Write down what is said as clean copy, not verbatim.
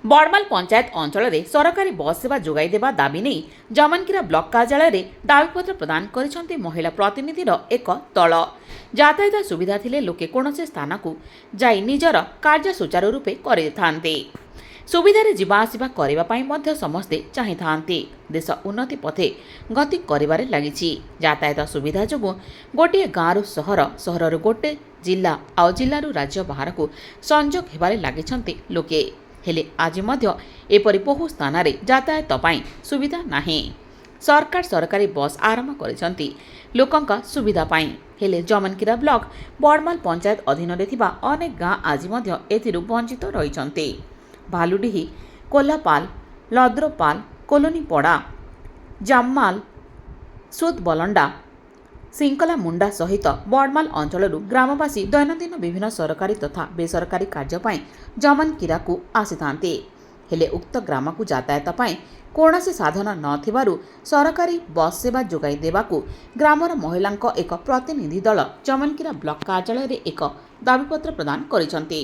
बड़माल पंचायत अंचल सरकारी बस सेवा जोगाई देवा दाबी नहीं जमनकीरा ब्लॉक कार्यालय दाबीपत्र प्रदान कर महिला प्रतिनिधिर एक दल। यातायात सुविधा थिले लोके कौनसी स्थान को जाई निजर कार्य सुचारू रूपे करिथान्ते। सुविधारे जीवा आसिबा करिबा पई मध्य समस्ते चाहिथान्ते। देश उन्नति पथे गति करिबारे लागिछि। यातायात सुविधा जोगु गोटे गाँरु सहर, सहररु गोटे जिल्ला आउ जिल्लारु राज्य बाहर को संजोग हेबारे लागिछन्ते लोके। हेले आज मध्य एपरि बहु स्थान रे यातायात पई सुविधा नाही। सरकार सरकारी बस आरंभ करिसन्ति लोकंका सुविधा पई। हेले जमनकीरा ब्लॉक बड़माल पंचायत अधीन रे थिबा अनेक गाँ आज मध्य एथिरु वंचित रहिसन्ति। भालुडीही, कोल्हापाल, लद्रोपाल, कोलोनी पड़ा, जाममाल, सुदबलंडा, सिंकला मुंडा सहित बड़माल अंचलरू ग्रामवासी दैनंदिन विभिन्न सरकारी तथा बेसरकारी कार्यपाई जमनकीरा को आसीथान्ते। हेले उक्त ग्राम को यातायात पाई कौनसी साधन नथिबारु सरकारी बस सेवा जोगाई देबाकू ग्रामर महिलांक एक प्रतिनिधि दल जमनकीरा ब्लॉक कार्यालय रे एक दाबीपत्र प्रदान करिसन्ते।